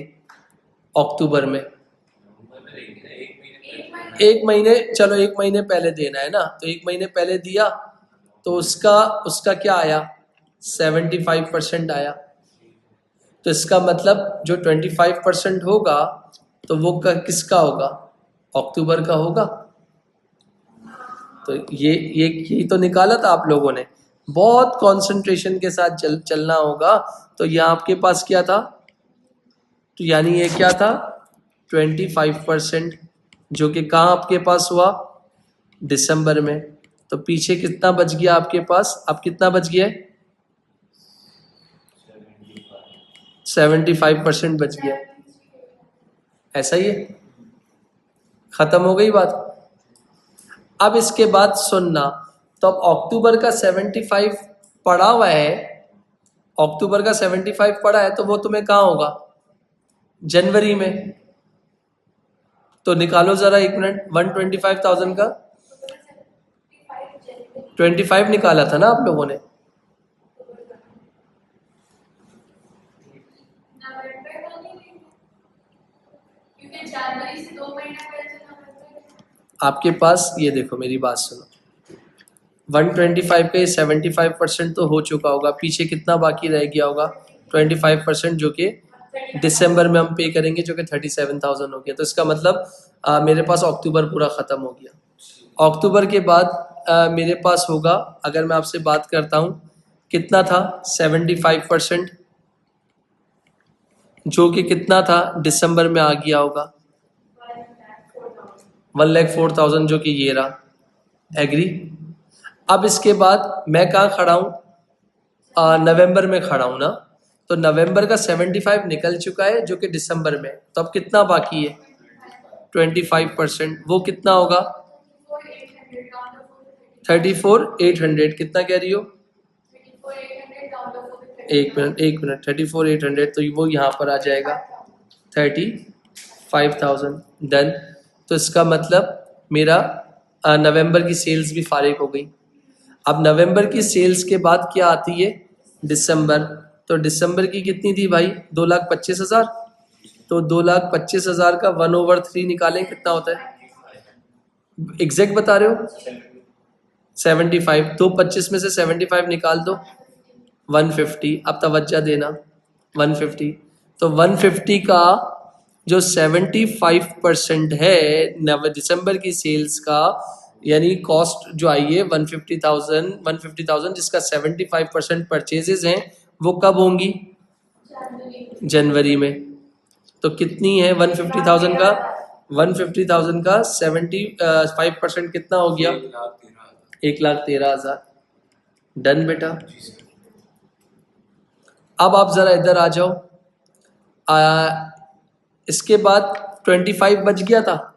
अक्टूबर में। एक महीने, चलो एक महीने पहले देना है ना, तो एक महीने पहले दिया तो उसका उसका क्या आया, 75% आया। तो इसका मतलब जो 25% होगा तो वो किसका होगा, अक्टूबर का होगा। तो ये तो निकाला था आप लोगों ने, बहुत कंसंट्रेशन के साथ चलना होगा। तो यहाँ आपके पास क्या था, तो यानी ये क्या था 25%, जो कि कहाँ आपके पास हुआ, दिसंबर में। तो पीछे कितना बच गया आपके पास, अब कितना बच गया, 75% बच गया। ऐसा ही है, खत्म हो गई बात। अब इसके बाद सुनना, तो अब अक्टूबर का 75 पड़ा हुआ है, अक्टूबर का 75 पड़ा है, तो वो तुम्हें कहाँ होगा, जनवरी में। तो निकालो जरा एक मिनट, 125,000 का 25 निकाला था ना आप लोगों ने। क्योंकि जनवरी से 2 महीना पहले जमा करते हैं। आपके पास ये देखो, मेरी बात सुनो, 125 का ये 75% तो हो चुका होगा, पीछे कितना बाकी रह गया होगा, 25%, जो कि दिसंबर में हम पे करेंगे, जो कि 37,000 हो गया। तो इसका मतलब मेरे पास अक्टूबर पूरा ख़त्म हो गया। अक्टूबर के बाद मेरे पास होगा, अगर मैं आपसे बात करता हूँ, कितना था 75%, जो कि कितना था दिसंबर में आ गया होगा 1,04,000, जो कि ये रहा। एग्री। अब इसके बाद मैं कहाँ खड़ा हूँ, नवंबर में खड़ा हूँ ना। तो नवंबर का 75 निकल चुका है, जो कि दिसंबर में। तो अब कितना बाकी है, 25%, वो कितना होगा 34,800। कितना कह रही हो, एक मिनट 34,800, तो वो यहाँ पर आ जाएगा 35,000। डन। तो इसका मतलब मेरा नवंबर की सेल्स भी फारिग हो गई। अब नवंबर की सेल्स के बाद क्या आती है, दिसंबर। तो दिसंबर की कितनी थी भाई, 2,25,000। तो 2,25,000 का 1/3 निकालें, कितना होता है, एग्जैक्ट बता रहे हो, 75। तो 25 में से 75 निकाल दो, 150। अब तवज्जो देना, 150। तो 150 का जो 75% है दिसंबर की सेल्स का, यानी कॉस्ट जो आई है 150,000, जिसका 75% परचेजेज हैं, वो कब होंगी, जनवरी में। तो कितनी है 150,000 का, 150,000 का 75% कितना हो गया, 1,13,000। डन बेटा। अब आप जरा इधर आ जाओ। इसके बाद 25 बच गया था,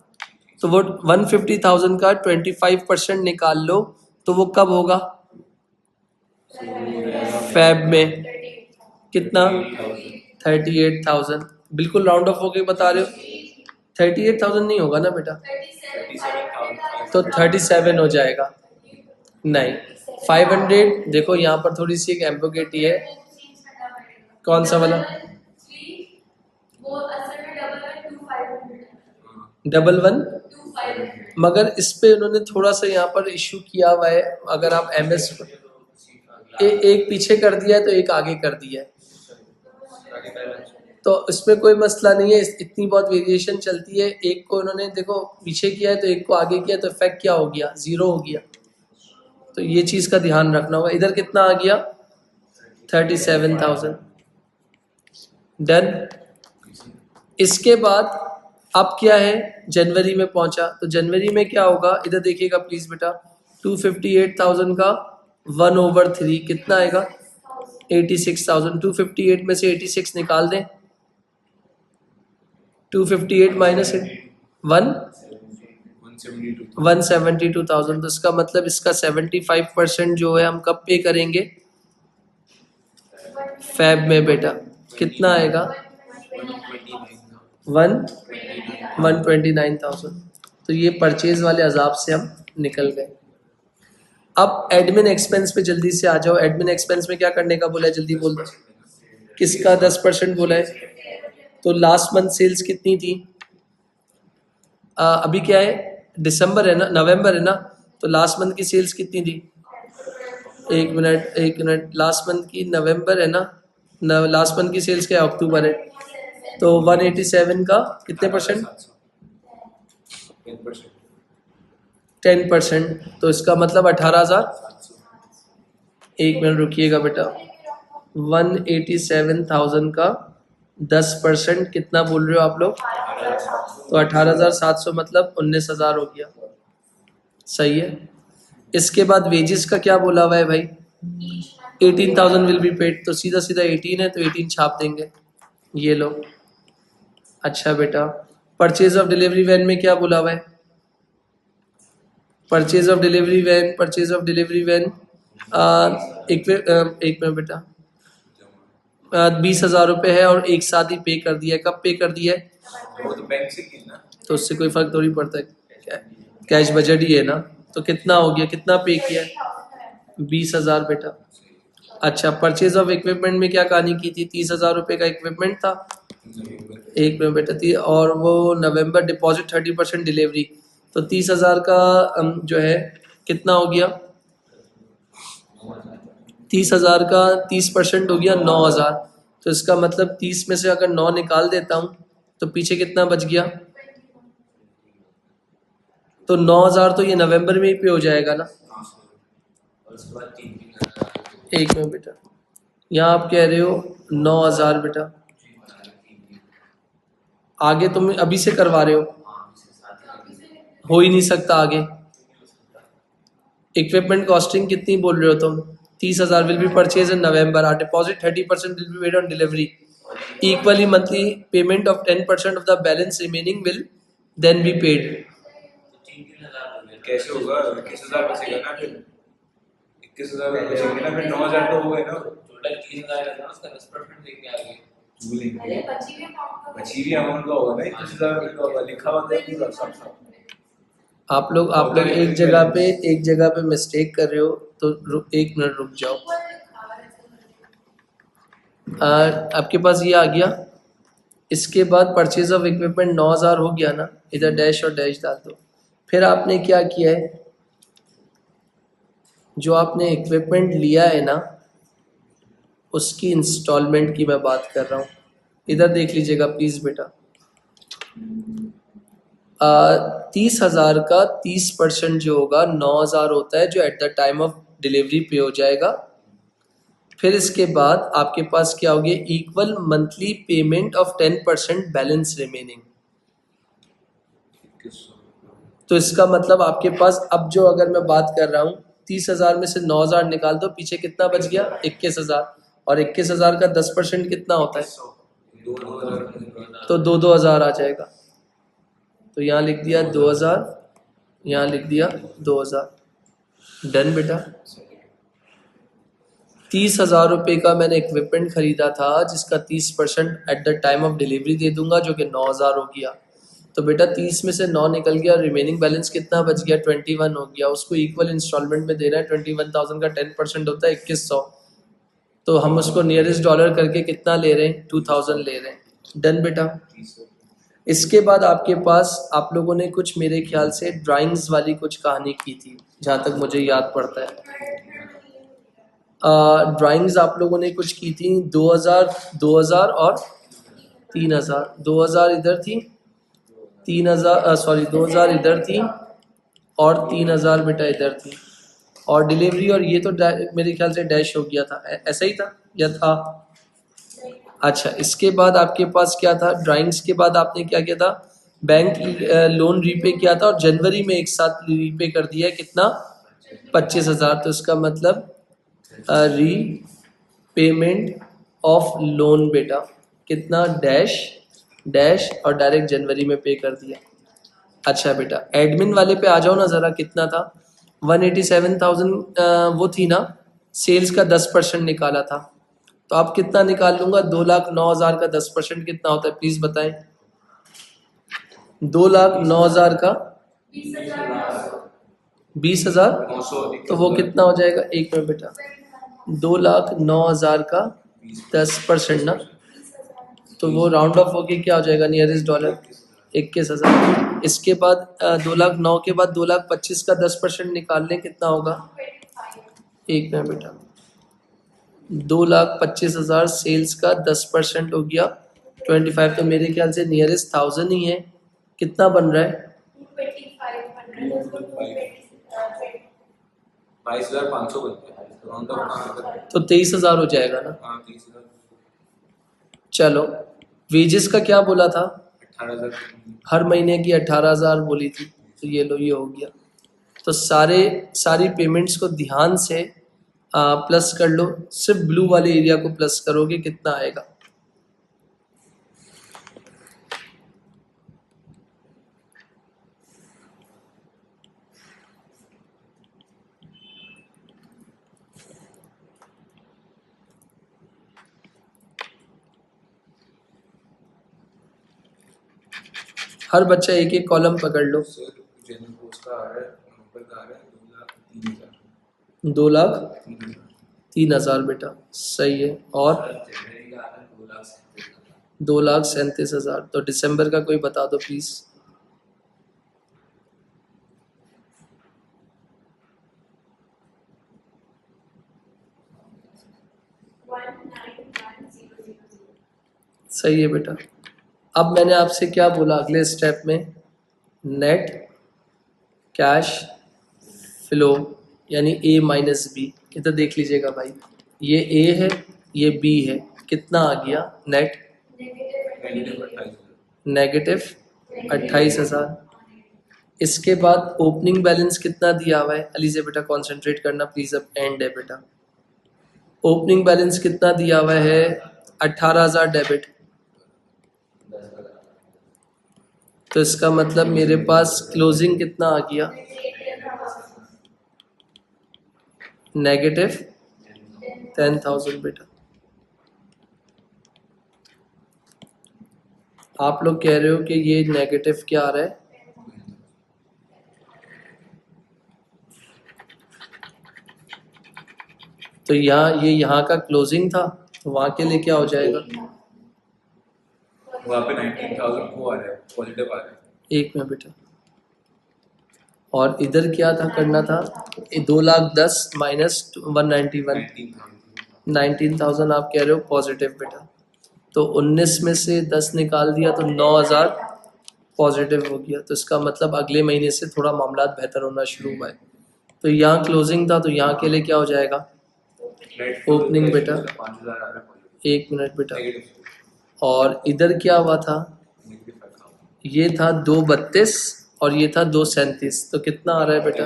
तो वो 150,000 का 25% निकाल लो, तो वो कब होगा, फेब में। कितना, 38,000। बिल्कुल राउंड ऑफ होके बता रहे हो, 38,000 नहीं होगा ना बेटा, तो 37 हो जाएगा। नहीं, 500, देखो यहाँ पर थोड़ी सी एक एम्बोगेटी है। कौन सा वाला, डबल वन, मगर इस पे उन्होंने थोड़ा सा यहाँ पर इशू किया हुआ है। अगर आप MS एक पीछे कर दिया है तो एक आगे कर दिया है, तो इसमें कोई मसला नहीं है। इतनी बहुत वेरिएशन चलती है, एक को उन्होंने देखो पीछे किया है तो एक को आगे किया, तो इफेक्ट क्या हो गया, 0 हो गया। तो ये चीज का ध्यान रखना होगा। इधर कितना आ गया, 37,000। डन। इसके बाद अब क्या है, जनवरी में पहुंचा, तो जनवरी में क्या होगा, इधर देखिएगा प्लीज बेटा, 258,000 का 1/3 कितना आएगा, 86,000। 258 में से 86 निकाल दें, 258 माइनस 172,000। तो इसका मतलब इसका 75% जो है हम कब पे करेंगे, फेब में बेटा। कितना आएगा, 129,000। तो ये परचेज वाले अजाब से हम निकल गए। अब एडमिन एक्सपेंस पे जल्दी से आ जाओ। एडमिन एक्सपेंस में क्या करने का बोला है, जल्दी बोल दो, किसका 10% बोला है। तो लास्ट मंथ सेल्स कितनी थी, अभी क्या है दिसंबर है ना, नवंबर है ना, तो लास्ट मंथ की सेल्स कितनी थी? एक मिनट, लास्ट मंथ की नवंबर है ना, लास्ट मंथ की सेल्स क्या है? अक्टूबर है, तो 187 का कितने परसेंट? 10%, तो इसका मतलब 18,000। एक मिनट रुकिएगा बेटा, 187,000 का 10% कितना बोल रहे हो आप लोग? तो 18,700 मतलब 19,000 हो गया। सही है। इसके बाद वेजेस का क्या बोला हुआ है भाई? 18,000 विल बी पेड, तो सीधा सीधा 18 है तो 18 छाप देंगे, ये लो। अच्छा बेटा, परचेज ऑफ डिलीवरी वैन में क्या बोला हुआ है? Purchase of delivery van, purchase of delivery van एक मिनट बेटा, 20,000 रुपये है और एक साथ ही पे कर दिया है। कब पे कर दिया है? वो तो बैंक से की ना, तो उससे कोई फर्क थोड़ी पड़ता है, कैश बजट ही है ना। तो कितना हो गया, कितना पे किया है? 20,000 बेटा। अच्छा, परचेज ऑफ इक्विपमेंट में क्या कहानी की थी? 30,000 रुपये का इक्विपमेंट था। एक मिनट बेटा थी, और वो नवंबर डिपॉजिट 30% डिलीवरी, तो 30,000 का जो है कितना हो गया? 30,000 का 30% हो गया 9,000, तो इसका मतलब 30 में से अगर 9 निकाल देता हूँ तो पीछे कितना बच गया? तो 9,000 तो ये नवंबर में ही पे हो जाएगा ना। एक मिनट बेटा, यहाँ आप कह रहे हो 9,000 बेटा, आगे तुम अभी से करवा रहे हो ही नहीं सकता आगे। इक्विपमेंट कॉस्टिंग कितनी बोल रहे हो तुम? 30,000 will be purchase in November, are deposit 30% will be paid on delivery, equally monthly payment of 10% of the balance remaining will then be paid. कैसे होगा? 21,000 बचेगा ना फिर, 21,000 बचेंगे ना फिर, 9,000 तो हो गए ना, टोटल 30,000 है ना, उसका 10% देंगे आगे, बची हुई अमाउंट का होगा ना 21,000 रुपये का होगा, लिखा हुआ है पूरा साफ। आप लोग एक जगह पे मिस्टेक कर रहे हो, तो एक मिनट रुक जाओ। आपके पास ये आ गया। इसके बाद परचेज ऑफ इक्विपमेंट 9,000 हो गया ना, इधर डैश और डैश डाल दो। फिर आपने क्या किया है, जो आपने इक्विपमेंट लिया है ना, उसकी इंस्टॉलमेंट की मैं बात कर रहा हूँ। इधर देख लीजिएगा प्लीज़ बेटा, 30,000 का 30% जो होगा 9,000 होता है, जो eight the time of delivery पे हो जाएगा। फिर इसके बाद आपके पास क्या हो गया? Equal monthly payment of 10% balance remaining. तो इसका मतलब आपके पास अब जो, अगर मैं बात कर रहा हूँ 30,000 में से 9,000 निकाल दो, पीछे कितना बच गया? 21,000, और 21,000 का 10% कितना होता है? तो 2,000 आ जाएगा। तो यहाँ लिख दिया 2,000, यहाँ लिख दिया 2,000। डन बेटा। 30,000 रुपये का मैंने इक्विपमेंट खरीदा था, जिसका 30% at the time of delivery दे दूंगा, जो कि 9,000 हो गया। तो बेटा 30 में से 9 निकल गया, रिमेनिंग बैलेंस कितना बच गया? 21 हो गया। उसको इक्वल इंस्टॉलमेंट में देना है। 21,000 का 10% होता है 2,100, तो हम उसको नियरेस्ट डॉलर करके कितना ले रहे हैं? 2,000 ले रहे हैं। डन बेटा। इसके बाद आपके पास, आप लोगों ने कुछ मेरे ख्याल से ड्राइंग्स वाली कुछ कहानी की थी, जहाँ तक मुझे याद पड़ता है। ड्राइंग्स आप लोगों ने कुछ की थी, 2,000 और 3,000। 2,000 इधर थी, 2,000 इधर थी, और 3,000 बेटा इधर थी। और डिलीवरी, और ये तो मेरे ख्याल से डैश हो गया था, ऐसा ही था या था? अच्छा, इसके बाद आपके पास क्या था? ड्राइंग्स के बाद आपने क्या किया था? बैंक लोन रीपे किया था, और जनवरी में एक साथ रीपे कर दिया है। कितना? 25,000। तो इसका मतलब री पेमेंट ऑफ लोन बेटा कितना? डैश डैश, और डायरेक्ट जनवरी में पे कर दिया। अच्छा बेटा, एडमिन वाले पे आ जाओ ना ज़रा। कितना था? 187,000 वो थी ना, सेल्स का 10% निकाला था। तो आप कितना निकाल लूँगा? 2,09,000 का 10% कितना होता है, प्लीज़ बताएं। 2,09,000 का 20,000, तो वो कितना हो जाएगा? एक मिनट बेटा, 2,09,000 का 10% ना, तो वो राउंड ऑफ होके क्या हो जाएगा? Nearest dollar 21,000। इसके बाद 2,09,000 के बाद 2,25,000 का 10% निकाल लें, कितना होगा? 25. एक मिनट बेटा, 2,25,000 सेल्स का 10% हो गया 25, तो मेरे ख्याल से नियरेस्ट 1,000 ही है। कितना बन रहा है? 2,500 उसको 220. 22,500 बनते हैं तो 23,000 हो जाएगा ना। हाँ 30,000 चलो, वेजेस का क्या बोला था? 18,000 हर महीने की 18,000 बोली थी, तो ये लो, ये हो गया। तो सारी पेमेंट्स को ध्यान से प्लस कर लो, सिर्फ ब्लू वाले एरिया को प्लस करोगे, कितना आएगा? हर बच्चा एक एक कॉलम पकड़ लो। सर जनरल पोस्ट का आ रहा है, नवंबर का आ रहा है 2,03,000 2,03,000 बेटा, सही है। और जनवरी का आ रहा है 2,37,000 2,37,000। तो दिसंबर का कोई बता दो प्लीज। 191,000. सही है बेटा। अब मैंने आपसे क्या बोला अगले स्टेप में? नेट कैश फ्लो यानी ए माइनस बी। ये तो देख लीजिएगा भाई, ये ए है, ये बी है, कितना आ गया नेट? नेगेटिव 28,000। इसके बाद ओपनिंग बैलेंस कितना दिया हुआ है? अली से बेटा कॉन्सेंट्रेट करना प्लीज, अब एंड है बेटा। ओपनिंग बैलेंस कितना दिया हुआ है? 18,000 डेबिट। तो इसका मतलब मेरे पास क्लोजिंग कितना आ गया? नेगेटिव 10,000 बेटा। आप लोग कह रहे हो कि ये नेगेटिव क्या आ रहा है? तो ये यहाँ का क्लोजिंग था, तो वहाँ के लिए क्या हो जाएगा? वहाँ पे 19,000 को आ रहा है, पॉजिटिव आ रहा है। एक मिनट बेटा, और इधर क्या था करना था? 2,10,000 माइनस 191, 19,000 आप कह रहे हो पॉजिटिव बेटा। तो 19 में से 10 निकाल दिया तो 9,000 पॉजिटिव हो गया। तो इसका मतलब अगले महीने से थोड़ा मामला बेहतर होना शुरू हुआ है। तो यहाँ क्लोजिंग था, तो यहाँ के लिए क्या हो जाएगा? ओपनिंग बेटा, 5,000 आ रहा है, एक मिनट बेटा, और इधर क्या हुआ था? ये था 2,32 और ये था 2,37, तो कितना आ रहा है बेटा?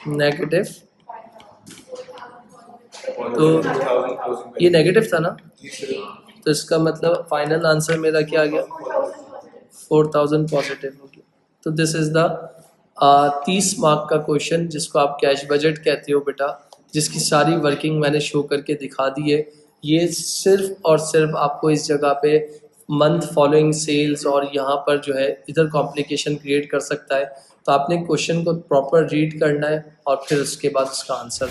नेगेटिव। तो ये नेगेटिव था ना, तो इसका मतलब फाइनल आंसर मेरा क्या आ गया? 4,000 पॉजिटिव हो गया। तो दिस इज द 30 मार्क का क्वेश्चन जिसको आप कैश बजट कहते हो बेटा, जिसकी सारी वर्किंग मैंने शो करके दिखा दी है। ये सिर्फ और सिर्फ आपको इस जगह पे मंथ फॉलोइंग सेल्स और यहाँ पर जो है इधर कॉम्प्लिकेशन क्रिएट कर सकता है। तो आपने क्वेश्चन को प्रॉपर रीड करना है और फिर उसके बाद उसका आंसर